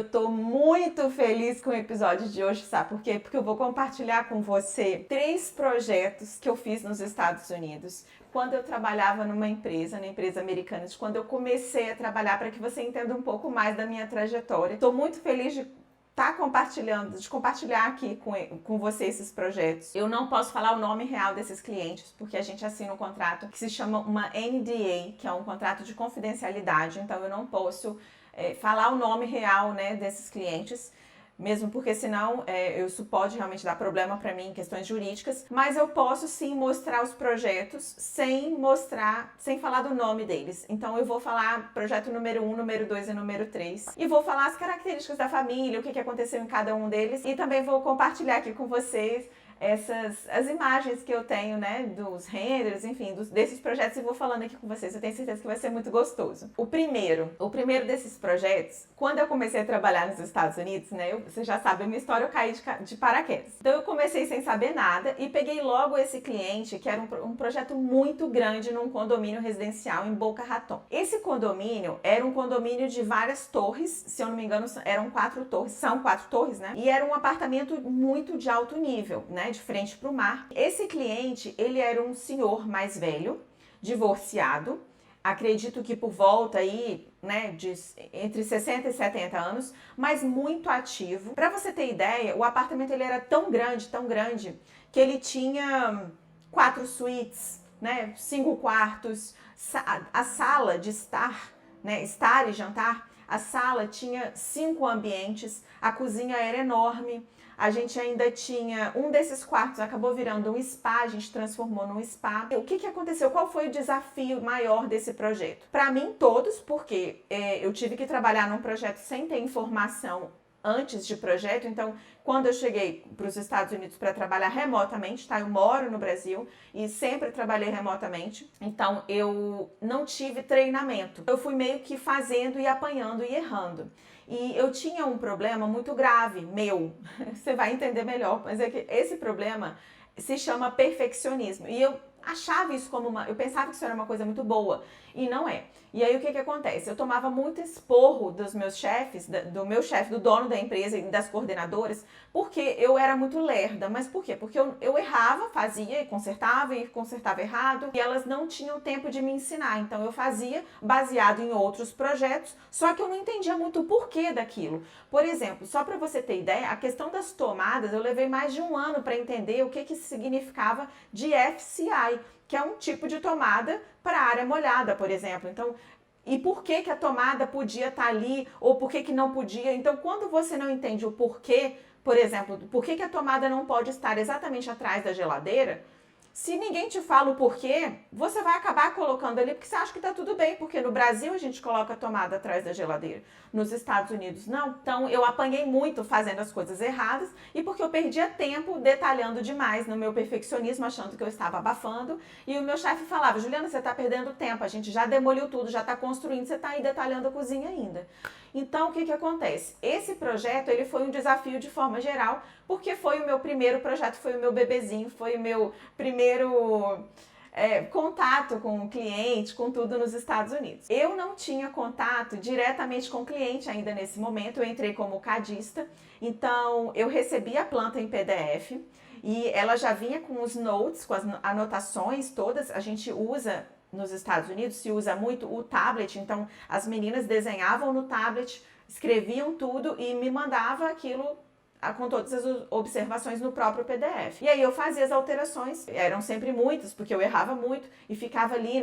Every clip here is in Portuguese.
Eu tô muito feliz com o episódio de hoje, sabe por quê? Porque eu vou compartilhar com você 3 projetos que eu fiz nos Estados Unidos quando eu trabalhava numa empresa, na empresa americana, quando eu comecei a trabalhar, para que você entenda um pouco mais da minha trajetória. Tô muito feliz de compartilhar aqui com você esses projetos. Eu não posso falar o nome real desses clientes, porque a gente assina um contrato que se chama uma NDA, que é um contrato de confidencialidade, então eu não posso falar o nome real, né, desses clientes, mesmo porque senão isso pode realmente dar problema para mim em questões jurídicas, mas eu posso sim mostrar os projetos sem falar do nome deles. Então eu vou falar projeto número 1, número 2 e número 3, e vou falar as características da família, o que aconteceu em cada um deles, e também vou compartilhar aqui com vocês as imagens que eu tenho, né, dos renders, enfim, desses projetos, e vou falando aqui com vocês. Eu tenho certeza que vai ser muito gostoso. O primeiro desses projetos, quando eu comecei a trabalhar nos Estados Unidos, né, você já sabe a minha história, eu caí de paraquedas. Então eu comecei sem saber nada e peguei logo esse cliente, que era um projeto muito grande num condomínio residencial em Boca Raton. Esse condomínio era um condomínio de várias torres, se eu não me engano, eram 4 torres, são 4 torres, né? E era um apartamento muito de alto nível, né? De frente para o mar. Esse cliente, ele era um senhor mais velho, divorciado, acredito que por volta aí, né, de entre 60 e 70 anos, mas muito ativo. Para você ter ideia, o apartamento ele era tão grande, que ele tinha 4 suítes, né, 5 quartos, a sala de estar, né, estar e jantar, a sala tinha 5 ambientes, a cozinha era enorme. A gente ainda tinha um desses quartos, acabou virando um spa, a gente transformou num spa. O que aconteceu? Qual foi o desafio maior desse projeto? Para mim, todos, porque eu tive que trabalhar num projeto sem ter informação antes de projeto. Então, quando eu cheguei para os Estados Unidos para trabalhar remotamente, tá? Eu moro no Brasil e sempre trabalhei remotamente. Então, eu não tive treinamento. Eu fui meio que fazendo e apanhando e errando. E eu tinha um problema muito grave, meu, você vai entender melhor, mas é que esse problema se chama perfeccionismo. E eu achava isso eu pensava que isso era uma coisa muito boa, e não é. E aí o que acontece? Eu tomava muito esporro dos meus chefes, do meu chefe, do dono da empresa e das coordenadoras, porque eu era muito lerda. Mas por quê? Porque eu errava, fazia e consertava errado, e elas não tinham tempo de me ensinar. Então eu fazia baseado em outros projetos, só que eu não entendia muito o porquê daquilo. Por exemplo, só para você ter ideia, a questão das tomadas, eu levei mais de 1 ano para entender o que significava de FCI, que é um tipo de tomada para área molhada, por exemplo. Então, e por que a tomada podia estar ali ou por que não podia? Então, quando você não entende o porquê, por exemplo, por que a tomada não pode estar exatamente atrás da geladeira, se ninguém te fala o porquê, você vai acabar colocando ali porque você acha que tá tudo bem, porque no Brasil a gente coloca a tomada atrás da geladeira, nos Estados Unidos não. Então eu apanhei muito fazendo as coisas erradas e porque eu perdia tempo detalhando demais no meu perfeccionismo, achando que eu estava abafando, e o meu chefe falava: Juliana, você tá perdendo tempo, a gente já demoliu tudo, já tá construindo, você tá aí detalhando a cozinha ainda. Então, o que acontece? Esse projeto, ele foi um desafio de forma geral, porque foi o meu primeiro projeto, foi o meu bebezinho, foi o meu primeiro contato com o cliente, com tudo nos Estados Unidos. Eu não tinha contato diretamente com o cliente ainda nesse momento, eu entrei como cadista, então eu recebi a planta em PDF, e ela já vinha com os notes, com as anotações todas. A gente usa... Nos Estados Unidos se usa muito o tablet, então as meninas desenhavam no tablet, escreviam tudo e me mandava aquilo com todas as observações no próprio PDF. E aí eu fazia as alterações, eram sempre muitas, porque eu errava muito e ficava ali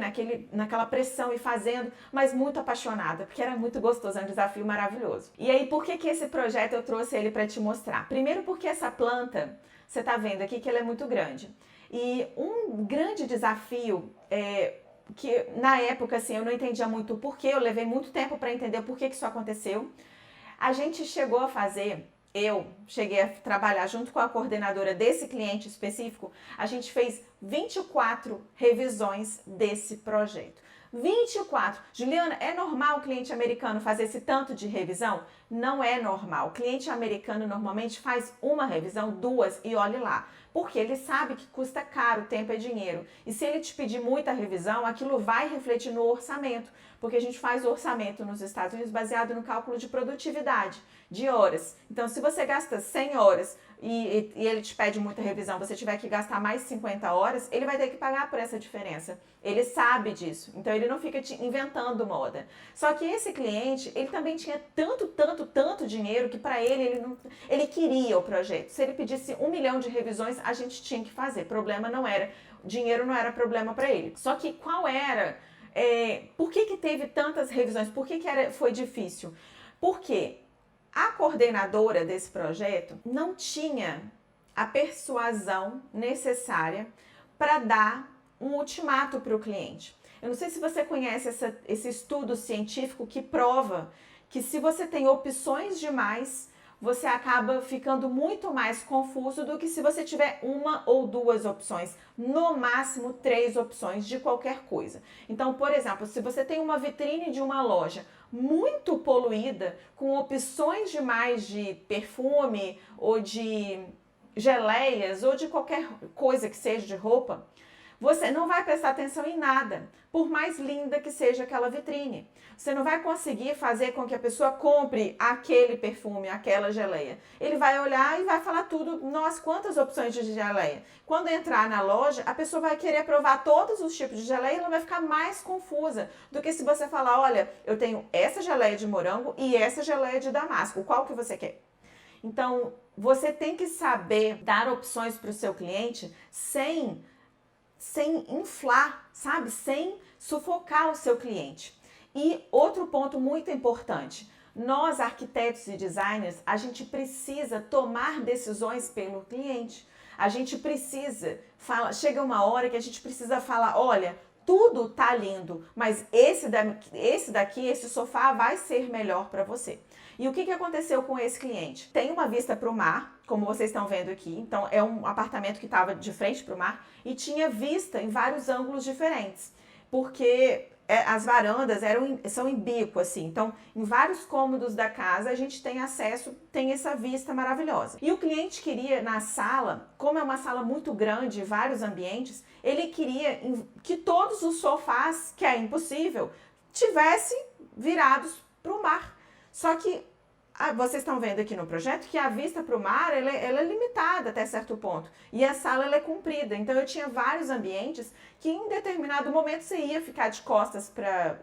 naquela pressão e fazendo, mas muito apaixonada, porque era muito gostoso, é um desafio maravilhoso. E aí, por que esse projeto eu trouxe ele para te mostrar? Primeiro porque essa planta, você tá vendo aqui que ela é muito grande. E um grande desafio que na época assim eu não entendia muito o porquê, eu levei muito tempo para entender o porquê que isso aconteceu. A gente chegou a fazer, eu cheguei a trabalhar junto com a coordenadora desse cliente específico, a gente fez 24 revisões desse projeto. 24. Juliana, é normal o cliente americano fazer esse tanto de revisão? Não é normal. O cliente americano normalmente faz uma revisão, 2 e olhe lá. Porque ele sabe que custa caro, tempo é dinheiro. E se ele te pedir muita revisão, aquilo vai refletir no orçamento. Porque a gente faz o orçamento nos Estados Unidos baseado no cálculo de produtividade, de horas. Então, se você gasta 100 horas e ele te pede muita revisão, você tiver que gastar mais 50 horas, ele vai ter que pagar por essa diferença. Ele sabe disso. Então, ele não fica te inventando moda. Só que esse cliente, ele também tinha tanto dinheiro que para ele queria o projeto. Se ele pedisse 1 milhão de revisões, a gente tinha que fazer. Problema não era, dinheiro não era problema para ele. Só que qual era... por que teve tantas revisões? Por que foi difícil? Porque a coordenadora desse projeto não tinha a persuasão necessária para dar um ultimato para o cliente. Eu não sei se você conhece esse estudo científico que prova que se você tem opções demais, você acaba ficando muito mais confuso do que se você tiver 1 ou 2 opções, no máximo 3 opções de qualquer coisa. Então, por exemplo, se você tem uma vitrine de uma loja muito poluída, com opções demais de perfume ou de geleias ou de qualquer coisa que seja de roupa, você não vai prestar atenção em nada, por mais linda que seja aquela vitrine. Você não vai conseguir fazer com que a pessoa compre aquele perfume, aquela geleia. Ele vai olhar e vai falar tudo, nossa, quantas opções de geleia. Quando entrar na loja, a pessoa vai querer provar todos os tipos de geleia e ela vai ficar mais confusa do que se você falar, olha, eu tenho essa geleia de morango e essa geleia de damasco, qual que você quer? Então, você tem que saber dar opções para o seu cliente sem inflar, sabe? Sem sufocar o seu cliente. E outro ponto muito importante, nós arquitetos e designers, a gente precisa tomar decisões pelo cliente. A gente precisa, chega uma hora que a gente precisa falar, olha, tudo tá lindo, mas esse sofá vai ser melhor para você. E o que aconteceu com esse cliente? Tem uma vista para o mar, como vocês estão vendo aqui. Então, é um apartamento que estava de frente para o mar e tinha vista em vários ângulos diferentes. Porque as varandas são em bico, assim. Então, em vários cômodos da casa, a gente tem acesso, tem essa vista maravilhosa. E o cliente queria, na sala, como é uma sala muito grande, vários ambientes, ele queria que todos os sofás, que é impossível, tivessem virados para o mar. Só que vocês estão vendo aqui no projeto que a vista para o mar ela é limitada até certo ponto. E a sala ela é comprida. Então eu tinha vários ambientes que em determinado momento você ia ficar de costas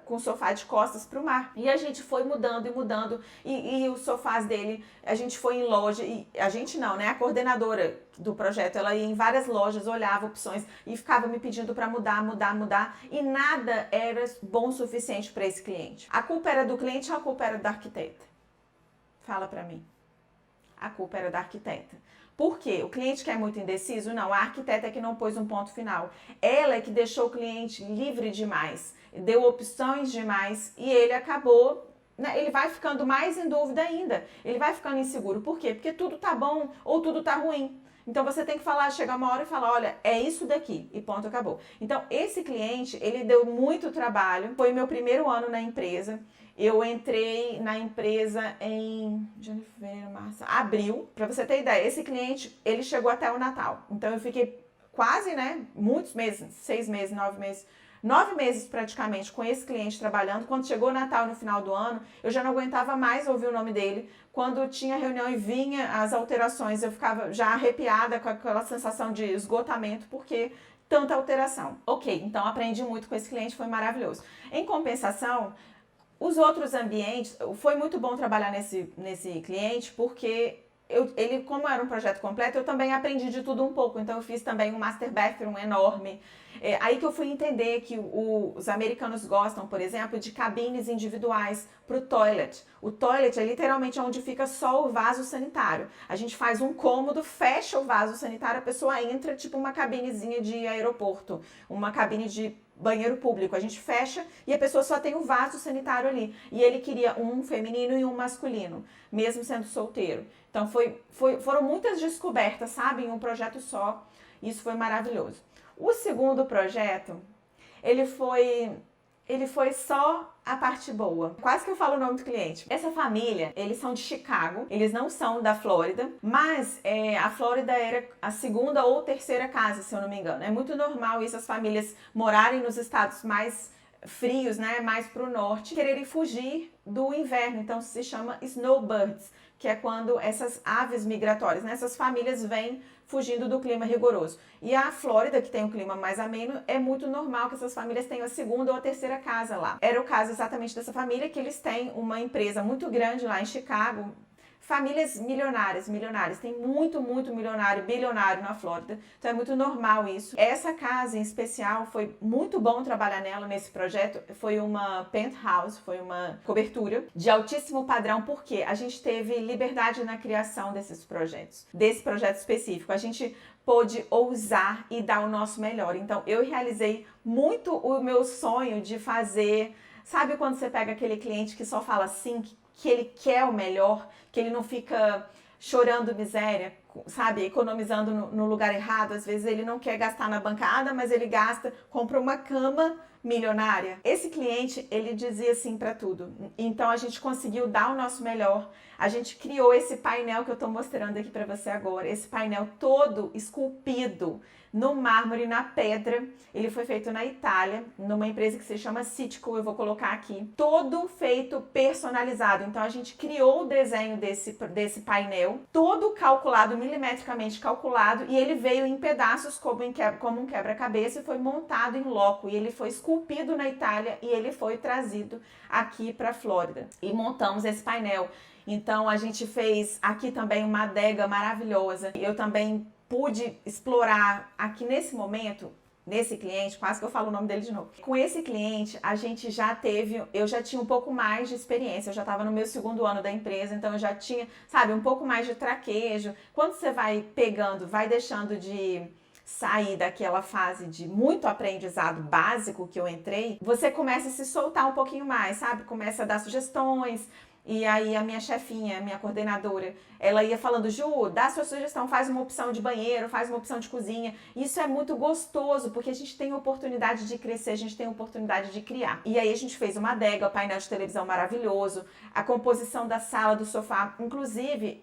com o sofá de costas para o mar. E a gente foi mudando e mudando. E os sofás dele, a gente foi em loja. E a gente não, né? A coordenadora do projeto, ela ia em várias lojas, olhava opções e ficava me pedindo para mudar. E nada era bom o suficiente para esse cliente. A culpa era do cliente ou a culpa era da arquiteta? Fala pra mim. A culpa era da arquiteta. Por quê? O cliente que é muito indeciso? Não, a arquiteta é que não pôs um ponto final. Ela é que deixou o cliente livre demais, deu opções demais e ele acabou, né, ele vai ficando mais em dúvida ainda. Ele vai ficando inseguro. Por quê? Porque tudo tá bom ou tudo tá ruim. Então você tem que chegar uma hora e falar, olha, é isso daqui e ponto, acabou. Então esse cliente, ele deu muito trabalho, foi meu primeiro ano na empresa. Eu entrei na empresa em janeiro, fevereiro, março, abril. Para você ter ideia, esse cliente, ele chegou até o Natal. Então eu fiquei quase, né, muitos meses, 6 meses, 9 meses, 9 meses praticamente com esse cliente trabalhando. Quando chegou o Natal no final do ano, eu já não aguentava mais ouvir o nome dele. Quando tinha reunião e vinha as alterações, eu ficava já arrepiada com aquela sensação de esgotamento, porque tanta alteração. Ok, então aprendi muito com esse cliente, foi maravilhoso. Em compensação, os outros ambientes, foi muito bom trabalhar nesse cliente, porque ele, como era um projeto completo, eu também aprendi de tudo um pouco. Então eu fiz também um master bathroom enorme. Aí que eu fui entender que os americanos gostam, por exemplo, de cabines individuais para o toilet. O toilet é literalmente onde fica só o vaso sanitário. A gente faz um cômodo, fecha o vaso sanitário, a pessoa entra tipo uma cabinezinha de aeroporto, uma cabine de banheiro público. A gente fecha e a pessoa só tem o vaso sanitário ali. E ele queria um feminino e um masculino, mesmo sendo solteiro. Então foram muitas descobertas, sabe, em um projeto só. Isso foi maravilhoso. O segundo projeto, ele foi ele foi só a parte boa. Quase que eu falo o nome do cliente. Essa família, eles são de Chicago, eles não são da Flórida, mas a Flórida era a segunda ou terceira casa, se eu não me engano. É muito normal isso, as famílias morarem nos estados mais frios, né, mais pro norte, quererem fugir do inverno. Então se chama snowbirds, que é quando essas aves migratórias, né, essas famílias vêm fugindo do clima rigoroso. E a Flórida, que tem um clima mais ameno, é muito normal que essas famílias tenham a segunda ou a terceira casa lá. Era o caso exatamente dessa família, que eles têm uma empresa muito grande lá em Chicago. Famílias milionárias, tem muito milionário, bilionário na Flórida, então é muito normal isso. Essa casa em especial, foi muito bom trabalhar nela nesse projeto, foi uma penthouse, foi uma cobertura de altíssimo padrão, porque a gente teve liberdade na criação desses projetos, desse projeto específico, a gente pôde ousar e dar o nosso melhor. Então eu realizei muito o meu sonho de fazer, sabe quando você pega aquele cliente que só fala sim, que ele quer o melhor, que ele não fica chorando miséria, sabe, economizando no lugar errado. Às vezes ele não quer gastar na bancada, mas ele gasta, compra uma cama milionária. Esse cliente, ele dizia sim para tudo. Então a gente conseguiu dar o nosso melhor. A gente criou esse painel que eu tô mostrando aqui para você agora, esse painel todo esculpido no mármore, na pedra. Ele foi feito na Itália, numa empresa que se chama Citico, eu vou colocar aqui. Todo feito personalizado. Então a gente criou o desenho desse painel, todo calculado, milimetricamente calculado, e ele veio em pedaços como um quebra-cabeça e foi montado em loco. E ele foi esculpido na Itália e ele foi trazido aqui para a Flórida. E montamos esse painel. Então a gente fez aqui também uma adega maravilhosa. Eu também pude explorar aqui nesse momento, nesse cliente, quase que eu falo o nome dele de novo. Com esse cliente, eu já tinha um pouco mais de experiência, eu já estava no meu segundo ano da empresa, então eu já tinha, sabe, um pouco mais de traquejo. Quando você vai pegando, vai deixando de sair daquela fase de muito aprendizado básico que eu entrei, você começa a se soltar um pouquinho mais, sabe? Começa a dar sugestões. E aí a minha chefinha, minha coordenadora, ela ia falando, Ju, dá sua sugestão, faz uma opção de banheiro, faz uma opção de cozinha. Isso é muito gostoso, porque a gente tem a oportunidade de crescer, a gente tem a oportunidade de criar. E aí a gente fez uma adega, um painel de televisão maravilhoso, a composição da sala, do sofá. Inclusive,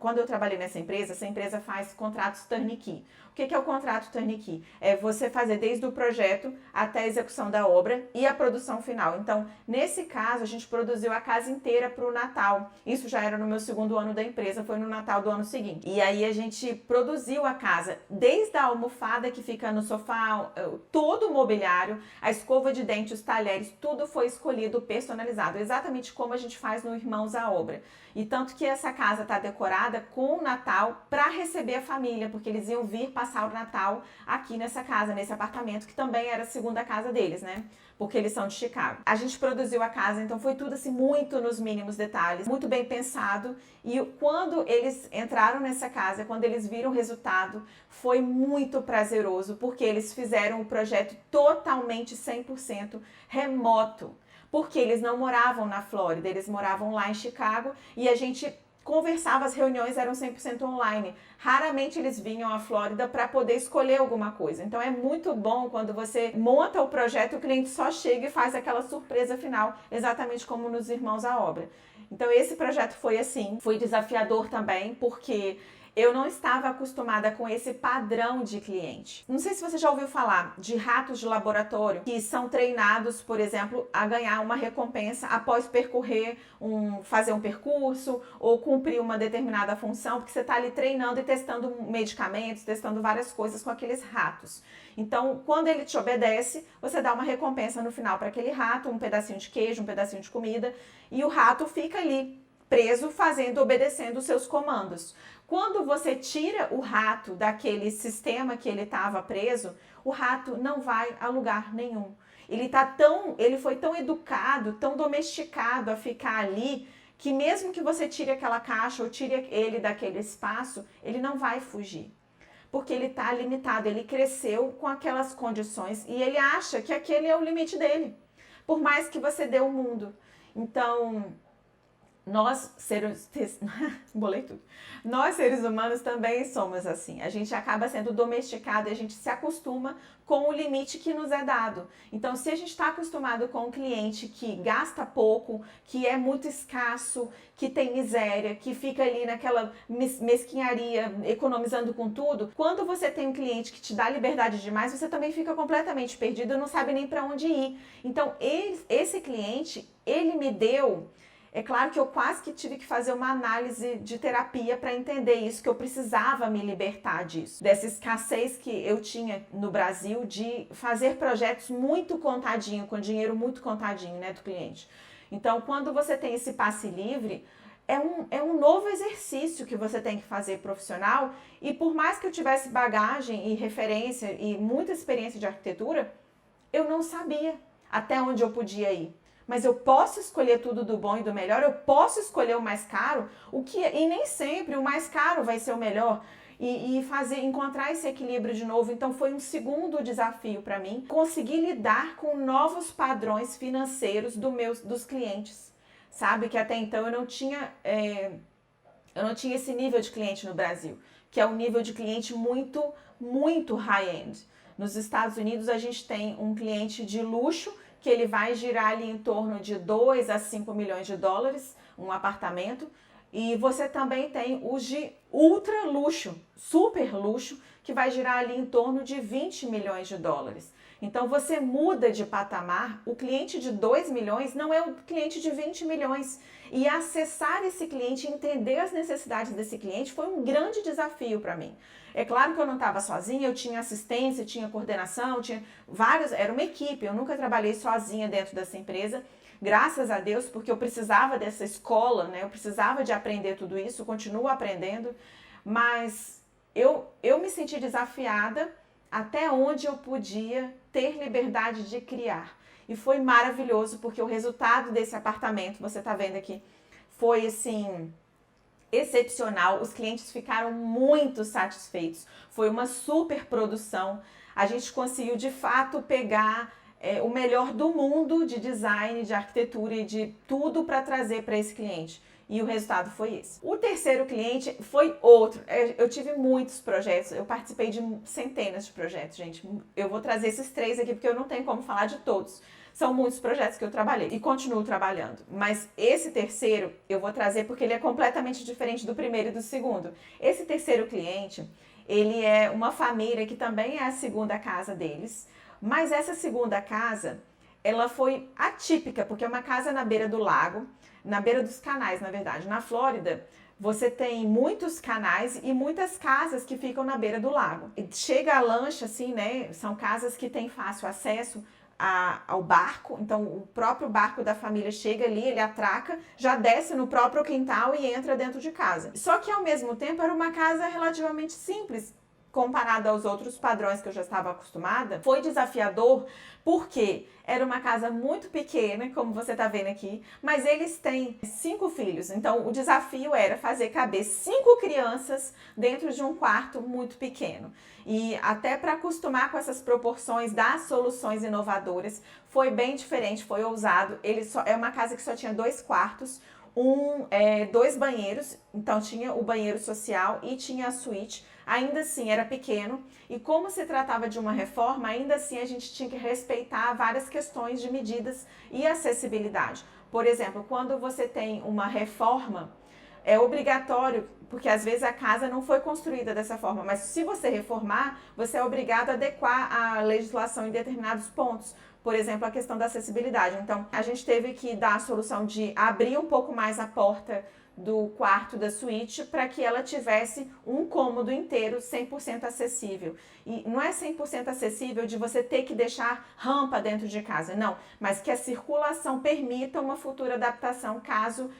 quando eu trabalhei nessa empresa, essa empresa faz contratos turnkey. O que é o contrato turnkey? É você fazer desde o projeto até a execução da obra e a produção final. Então, nesse caso, a gente produziu a casa inteira para o Natal. Isso já era no meu segundo ano da empresa, foi no Natal do ano seguinte. E aí a gente produziu a casa, desde a almofada que fica no sofá, todo o mobiliário, a escova de dente, os talheres, tudo foi escolhido, personalizado, exatamente como a gente faz no Irmãos à Obra. E tanto que essa casa está decorada com o Natal para receber a família, porque eles iam vir passar o Natal aqui nessa casa, nesse apartamento, que também era a segunda casa deles, né? Porque eles são de Chicago. A gente produziu a casa, então foi tudo assim, muito nos mínimos detalhes, muito bem pensado. E quando eles entraram nessa casa, quando eles viram o resultado, foi muito prazeroso, porque eles fizeram o projeto totalmente 100% remoto. Porque eles não moravam na Flórida, eles moravam lá em Chicago e a gente conversava, as reuniões eram 100% online. Raramente eles vinham à Flórida para poder escolher alguma coisa. Então é muito bom quando você monta o projeto, o cliente só chega e faz aquela surpresa final, exatamente como nos Irmãos à Obra. Então esse projeto foi assim, foi desafiador também, porque eu não estava acostumada com esse padrão de cliente. Não sei se você já ouviu falar de ratos de laboratório que são treinados, por exemplo, a ganhar uma recompensa após fazer um percurso ou cumprir uma determinada função, porque você está ali treinando e testando medicamentos, testando várias coisas com aqueles ratos. Então, quando ele te obedece, você dá uma recompensa no final para aquele rato, um pedacinho de queijo, um pedacinho de comida, e o rato fica ali preso, obedecendo os seus comandos. Quando você tira o rato daquele sistema que ele estava preso, o rato não vai a lugar nenhum. Ele foi tão educado, tão domesticado a ficar ali, que mesmo que você tire aquela caixa ou tire ele daquele espaço, ele não vai fugir. Porque ele está limitado, ele cresceu com aquelas condições e ele acha que aquele é o limite dele. Por mais que você dê o mundo. Então, nós seres bolei tudo. Nós seres humanos também somos assim. A gente acaba sendo domesticado e a gente se acostuma com o limite que nos é dado. Então, se a gente está acostumado com um cliente que gasta pouco, que é muito escasso, que tem miséria, que fica ali naquela mesquinharia, economizando com tudo, quando você tem um cliente que te dá liberdade demais, você também fica completamente perdido e não sabe nem para onde ir. Então, esse cliente, ele me deu... É claro que eu quase que tive que fazer uma análise de terapia para entender isso, que eu precisava me libertar disso. Dessa escassez que eu tinha no Brasil de fazer projetos muito contadinho, com dinheiro muito contadinho, né, do cliente. Então, quando você tem esse passe livre, é um novo exercício que você tem que fazer profissional, e por mais que eu tivesse bagagem e referência e muita experiência de arquitetura, eu não sabia até onde eu podia ir. Mas eu posso escolher tudo do bom e do melhor, eu posso escolher o mais caro, e nem sempre o mais caro vai ser o melhor. E encontrar esse equilíbrio de novo. Então foi um segundo desafio para mim, conseguir lidar com novos padrões financeiros dos clientes. Sabe que até então eu não tinha esse nível de cliente no Brasil, que é um nível de cliente muito, muito high-end. Nos Estados Unidos a gente tem um cliente de luxo, que ele vai girar ali em torno de 2 a 5 milhões de dólares, um apartamento. E você também tem os de ultra luxo, super luxo, que vai girar ali em torno de 20 milhões de dólares. Então você muda de patamar, o cliente de 2 milhões não é o cliente de 20 milhões. E acessar esse cliente, entender as necessidades desse cliente foi um grande desafio para mim. É claro que eu não estava sozinha, eu tinha assistência, tinha coordenação, tinha era uma equipe, eu nunca trabalhei sozinha dentro dessa empresa, graças a Deus, porque eu precisava dessa escola, né? Eu precisava de aprender tudo isso, continuo aprendendo, mas eu me senti desafiada até onde eu podia ter liberdade de criar. E foi maravilhoso, porque o resultado desse apartamento, você está vendo aqui, foi assim... excepcional, os clientes ficaram muito satisfeitos, foi uma super produção, a gente conseguiu de fato pegar o melhor do mundo de design, de arquitetura e de tudo para trazer para esse cliente. E o resultado foi esse. O terceiro cliente foi outro. Eu tive muitos projetos, eu participei de centenas de projetos, gente. Eu vou trazer esses 3 aqui porque eu não tenho como falar de todos. São muitos projetos que eu trabalhei e continuo trabalhando. Mas esse terceiro eu vou trazer porque ele é completamente diferente do primeiro e do segundo. Esse terceiro cliente, ele é uma família que também é a segunda casa deles. Mas essa segunda casa, ela foi atípica, porque é uma casa na beira do lago, na beira dos canais, na verdade. Na Flórida, você tem muitos canais e muitas casas que ficam na beira do lago. E chega a lancha, assim, né? São casas que têm fácil acesso ao barco, então o próprio barco da família chega ali, ele atraca, já desce no próprio quintal e entra dentro de casa. Só que ao mesmo tempo era uma casa relativamente simples, comparado aos outros padrões que eu já estava acostumada. Foi desafiador porque era uma casa muito pequena, como você está vendo aqui, mas eles têm 5 filhos, então o desafio era fazer caber 5 crianças dentro de um quarto muito pequeno. E até para acostumar com essas proporções das soluções inovadoras, foi bem diferente, foi ousado. É uma casa que só tinha 2 quartos, 2 banheiros, então tinha o banheiro social e tinha a suíte. Ainda assim era pequeno, e como se tratava de uma reforma, ainda assim a gente tinha que respeitar várias questões de medidas e acessibilidade. Por exemplo, quando você tem uma reforma, é obrigatório, porque às vezes a casa não foi construída dessa forma, mas se você reformar, você é obrigado a adequar a legislação em determinados pontos. Por exemplo, a questão da acessibilidade. Então, a gente teve que dar a solução de abrir um pouco mais a porta do quarto da suíte para que ela tivesse um cômodo inteiro 100% acessível. E não é 100% acessível de você ter que deixar rampa dentro de casa, não. Mas que a circulação permita uma futura adaptação caso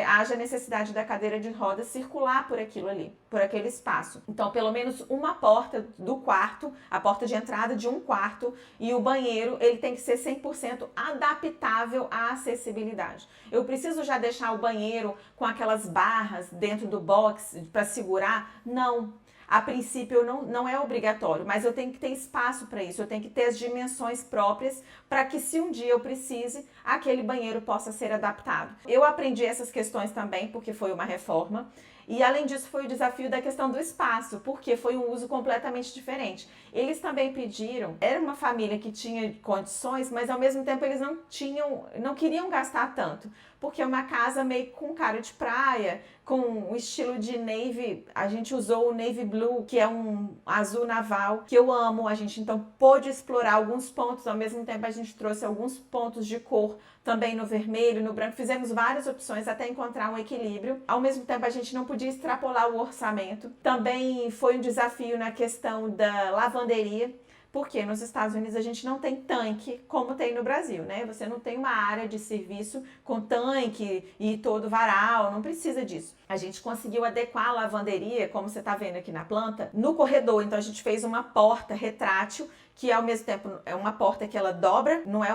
haja necessidade da cadeira de rodas circular por aquilo ali, por aquele espaço. Então, pelo menos uma porta do quarto, a porta de entrada de um quarto, e o banheiro, ele tem que ser 100% adaptável à acessibilidade. Eu preciso já deixar o banheiro com aquelas barras dentro do box para segurar? Não. A princípio não é obrigatório, mas eu tenho que ter espaço para isso, eu tenho que ter as dimensões próprias para que se um dia eu precise, aquele banheiro possa ser adaptado. Eu aprendi essas questões também porque foi uma reforma. E além disso foi o desafio da questão do espaço, porque foi um uso completamente diferente. Eles também pediram, era uma família que tinha condições, mas ao mesmo tempo eles não queriam gastar tanto, porque é uma casa meio com cara de praia, com um estilo de navy, a gente usou o navy blue, que é um azul naval, que eu amo, a gente então pôde explorar alguns pontos, ao mesmo tempo a gente trouxe alguns pontos de cor também no vermelho, no branco, fizemos várias opções até encontrar um equilíbrio. Ao mesmo tempo a gente não podia extrapolar o orçamento. Também foi um desafio na questão da lavanderia, porque nos Estados Unidos a gente não tem tanque como tem no Brasil, né? Você não tem uma área de serviço com tanque e todo varal, não precisa disso. A gente conseguiu adequar a lavanderia, como você tá vendo aqui na planta, no corredor. Então a gente fez uma porta retrátil, que ao mesmo tempo é uma porta que ela dobra, não é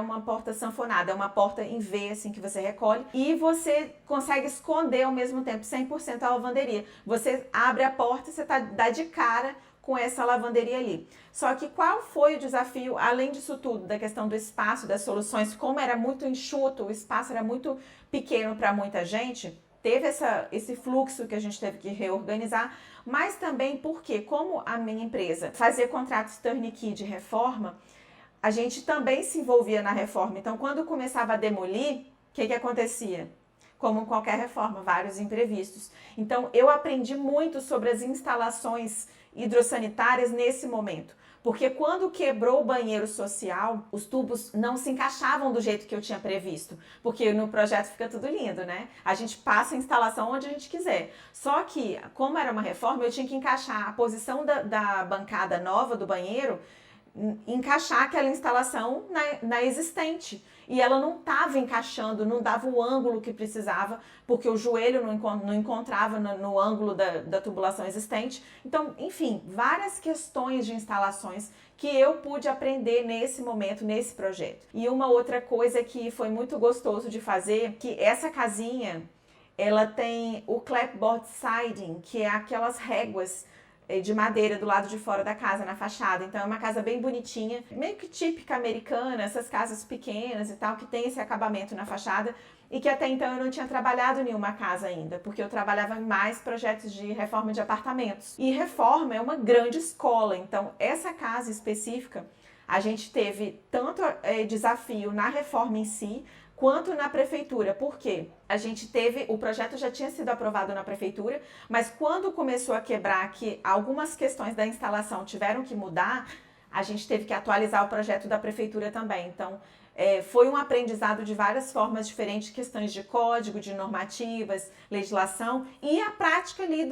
uma porta sanfonada, é uma porta em V, assim, que você recolhe, e você consegue esconder ao mesmo tempo 100% a lavanderia. Você abre a porta e você dá de cara com essa lavanderia ali. Só que qual foi o desafio, além disso tudo, da questão do espaço, das soluções, como era muito enxuto, o espaço era muito pequeno para muita gente, teve esse fluxo que a gente teve que reorganizar, mas também porque, como a minha empresa fazia contratos turnkey de reforma, a gente também se envolvia na reforma. Então, quando começava a demolir, o que acontecia? Como qualquer reforma, vários imprevistos. Então, eu aprendi muito sobre as instalações hidrossanitárias nesse momento. Porque quando quebrou o banheiro social, os tubos não se encaixavam do jeito que eu tinha previsto. Porque no projeto fica tudo lindo, né? A gente passa a instalação onde a gente quiser. Só que, como era uma reforma, eu tinha que encaixar a posição da bancada nova do banheiro, encaixar aquela instalação na existente. E ela não estava encaixando, não dava o ângulo que precisava, porque o joelho não encontrava no ângulo da tubulação existente. Então, enfim, várias questões de instalações que eu pude aprender nesse momento, nesse projeto. E uma outra coisa que foi muito gostoso de fazer, que essa casinha, ela tem o clapboard siding, que é aquelas réguas de madeira do lado de fora da casa, na fachada. Então é uma casa bem bonitinha, meio que típica americana, essas casas pequenas e tal, que tem esse acabamento na fachada, e que até então eu não tinha trabalhado em nenhuma casa ainda, porque eu trabalhava em mais projetos de reforma de apartamentos. E reforma é uma grande escola, então essa casa específica, a gente teve tanto desafio na reforma em si, quanto na prefeitura. Por quê? O projeto já tinha sido aprovado na prefeitura, mas quando começou a quebrar, que algumas questões da instalação tiveram que mudar, a gente teve que atualizar o projeto da prefeitura também. Então, foi um aprendizado de várias formas diferentes, questões de código, de normativas, legislação e a prática ali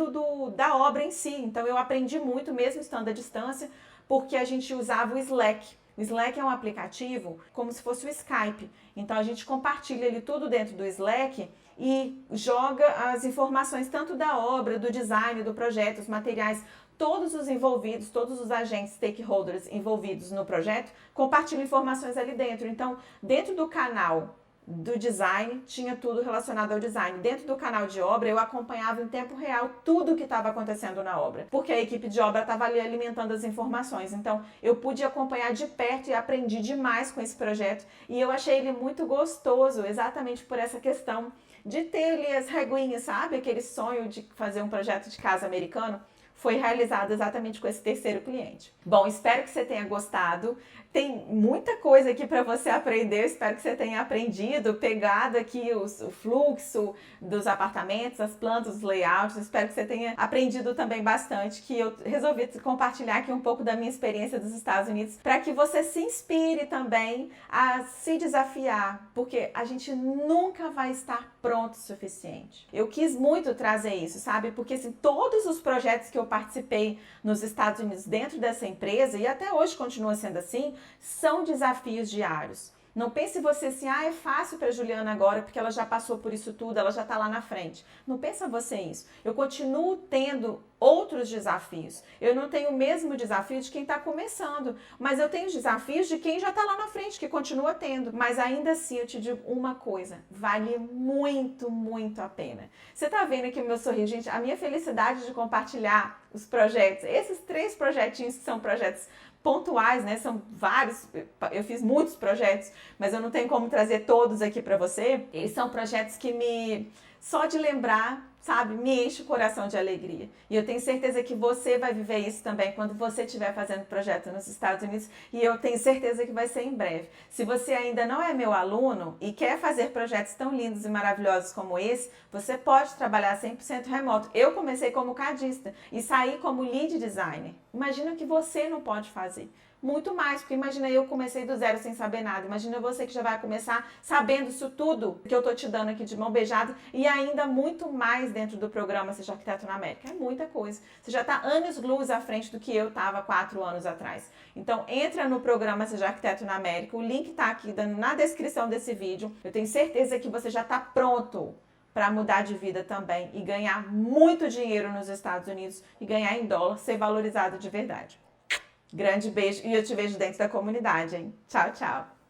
da obra em si. Então, eu aprendi muito, mesmo estando à distância, porque a gente usava o Slack. O Slack é um aplicativo como se fosse o Skype. Então a gente compartilha ali tudo dentro do Slack e joga as informações tanto da obra, do design, do projeto, os materiais, todos os envolvidos, todos os agentes, stakeholders envolvidos no projeto, compartilham informações ali dentro. Então, dentro do canal do design, tinha tudo relacionado ao design. Dentro do canal de obra, eu acompanhava em tempo real tudo o que estava acontecendo na obra, porque a equipe de obra estava ali alimentando as informações. Então, eu pude acompanhar de perto e aprendi demais com esse projeto. E eu achei ele muito gostoso, exatamente por essa questão de ter ali as reguinhas, sabe? Aquele sonho de fazer um projeto de casa americano foi realizado exatamente com esse terceiro cliente. Bom, espero que você tenha gostado. Tem muita coisa aqui para você aprender, espero que você tenha aprendido, pegado aqui o fluxo dos apartamentos, as plantas, os layouts, espero que você tenha aprendido também bastante, que eu resolvi compartilhar aqui um pouco da minha experiência dos Estados Unidos, para que você se inspire também a se desafiar, porque a gente nunca vai estar pronto o suficiente. Eu quis muito trazer isso, sabe? Porque assim, todos os projetos que eu participei nos Estados Unidos dentro dessa empresa, e até hoje continua sendo assim, são desafios diários. Não pense você assim, é fácil para Juliana agora porque ela já passou por isso tudo, ela já está lá na frente. Não pensa você isso. Eu continuo tendo outros desafios. Eu não tenho o mesmo desafio de quem está começando, mas eu tenho os desafios de quem já está lá na frente, que continua tendo. Mas ainda assim eu te digo uma coisa, vale muito, muito a pena. Você está vendo aqui o meu sorriso, gente, a minha felicidade de compartilhar os projetos, esses 3 projetinhos que são projetos pontuais, né? São vários, eu fiz muitos projetos, mas eu não tenho como trazer todos aqui para você. Eles são projetos que só de lembrar, sabe, me enche o coração de alegria. E eu tenho certeza que você vai viver isso também quando você estiver fazendo projeto nos Estados Unidos, e eu tenho certeza que vai ser em breve. Se você ainda não é meu aluno e quer fazer projetos tão lindos e maravilhosos como esse, você pode trabalhar 100% remoto. Eu comecei como cadista e saí como lead designer. Imagina o que você não pode fazer. Muito mais, porque imagina eu comecei do zero sem saber nada, imagina você que já vai começar sabendo isso tudo que eu tô te dando aqui de mão beijada e ainda muito mais dentro do programa Seja Arquiteto na América, é muita coisa. Você já tá anos-luz à frente do que eu tava 4 anos atrás. Então entra no programa Seja Arquiteto na América, o link tá aqui na descrição desse vídeo, eu tenho certeza que você já tá pronto para mudar de vida também e ganhar muito dinheiro nos Estados Unidos e ganhar em dólar, ser valorizado de verdade. Grande beijo e eu te vejo dentro da comunidade, hein? Tchau, tchau!